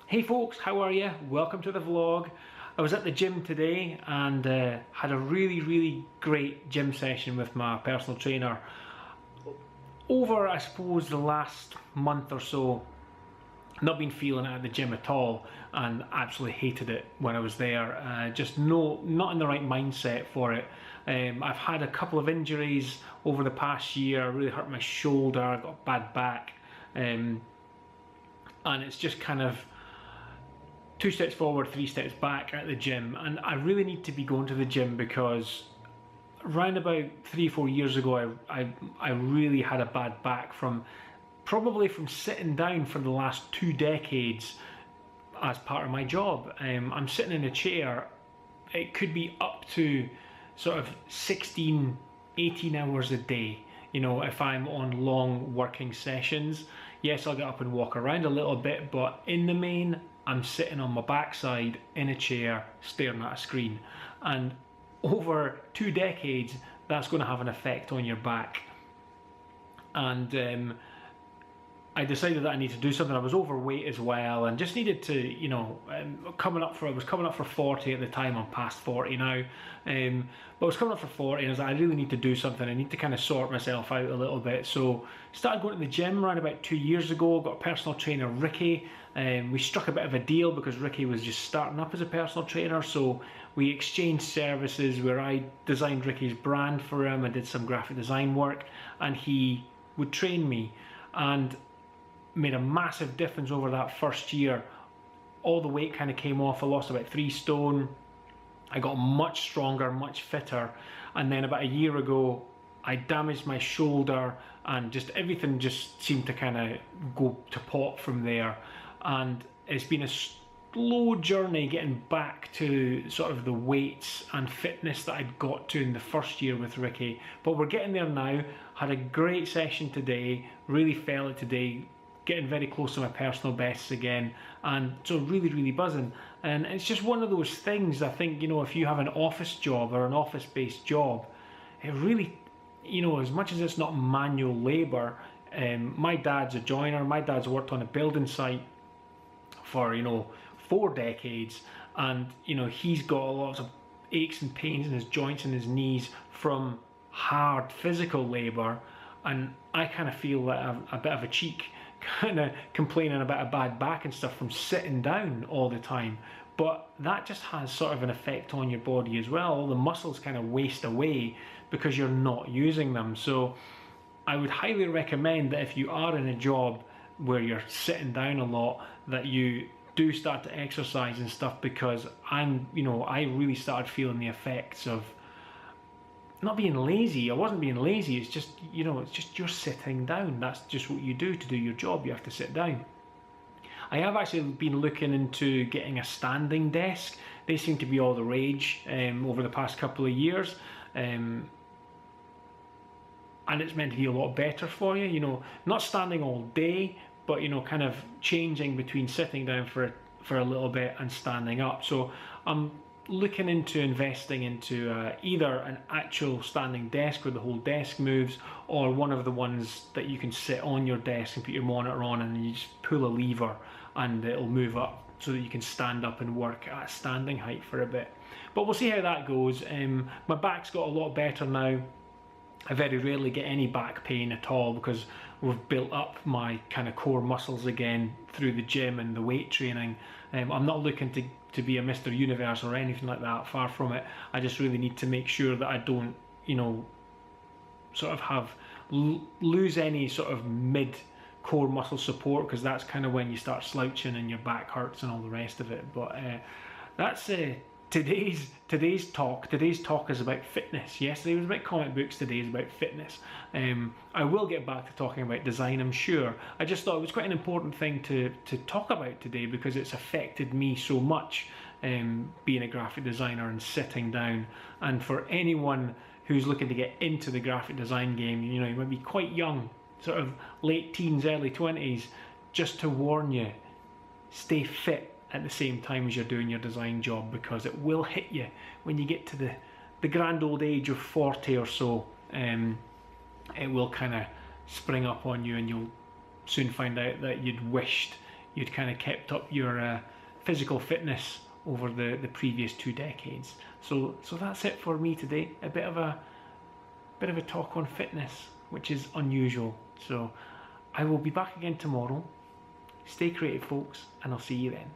Hey folks, how are you? Welcome to the vlog. I was at the gym today and had a really great gym session with my personal trainer. Over, I suppose, the last month or so, not been feeling it at the gym at all and absolutely hated it when I was there. Not in the right mindset for it. I've had a couple of injuries over the past year. I really hurt my shoulder, I got a bad back, and it's just kind of 2 steps forward, 3 steps back at the gym. And I really need to be going to the gym because around about 3-4 years ago I really had a bad back probably from sitting down for the last 2 decades as part of my job. I'm sitting in a chair. It could be up to sort of 16-18 hours a day, you know, if I'm on long working sessions. Yes, I'll get up and walk around a little bit, but in the main I'm sitting on my backside in a chair staring at a screen, and over 2 decades that's going to have an effect on your back. And I decided that I need to do something. I was overweight as well and just needed to, you know, I was coming up for 40 at the time. I'm past 40 now, but I was coming up for 40 and I was like, I really need to do something. I need to kind of sort myself out a little bit. So started going to the gym around about 2 years ago. Got a personal trainer, Ricky. We struck a bit of a deal because Ricky was just starting up as a personal trainer, so we exchanged services where I designed Ricky's brand for him. I did some graphic design work and he would train me, and made a massive difference over that first year. All the weight kind of came off. I lost about 3 stone. I got much stronger, much fitter. And then about a year ago, I damaged my shoulder and just everything just seemed to kind of go to pot from there. And it's been a slow journey getting back to sort of the weights and fitness that I'd got to in the first year with Ricky. But we're getting there now. Had a great session today. Really felt it today. Getting very close to my personal bests again, and so really buzzing. And it's just one of those things, I think, you know, if you have an office job or an office-based job, it really, you know, as much as it's not manual labour, my dad's a joiner. My dad's worked on a building site for, you know, 4 decades, and you know, he's got a lot of aches and pains in his joints and his knees from hard physical labour. And I kind of feel like I'm a bit of a cheek, kind of complaining about a bad back and stuff from sitting down all the time. But that just has sort of an effect on your body as well. All the muscles kind of waste away because you're not using them. So I would highly recommend that if you are in a job where you're sitting down a lot, that you do start to exercise and stuff, because I really started feeling the effects of not being lazy. I wasn't being lazy, it's just, you know, it's just you're sitting down. That's just what you do to do your job. You have to sit down. I have actually been looking into getting a standing desk. They seem to be all the rage over the past couple of years. And it's meant to be a lot better for you, you know, not standing all day, but, you know, kind of changing between sitting down for a little bit and standing up. So I'm looking into investing into either an actual standing desk where the whole desk moves, or one of the ones that you can sit on your desk and put your monitor on and you just pull a lever and it'll move up so that you can stand up and work at standing height for a bit. But we'll see how that goes. My back's got a lot better now. I very rarely get any back pain at all because we've built up my kind of core muscles again through the gym and the weight training. I'm not looking to be a Mr. Universe or anything like that, far from it. I just really need to make sure that I don't, you know, sort of lose any sort of mid core muscle support, because that's kind of when you start slouching and your back hurts and all the rest of it. But that's today's talk. Today's talk is about fitness. Yesterday was about comic books, today is about fitness. I will get back to talking about design, I'm sure. I just thought it was quite an important thing to talk about today because it's affected me so much, being a graphic designer and sitting down. And for anyone who's looking to get into the graphic design game, you know, you might be quite young, sort of late teens, early 20s, just to warn you, stay fit at the same time as you're doing your design job, because it will hit you when you get to the grand old age of 40 or so. It will kind of spring up on you and you'll soon find out that you'd wished you'd kind of kept up your physical fitness over the previous 2 decades. So that's it for me today. A bit of a talk on fitness, which is unusual. So I will be back again tomorrow. Stay creative, folks, and I'll see you then.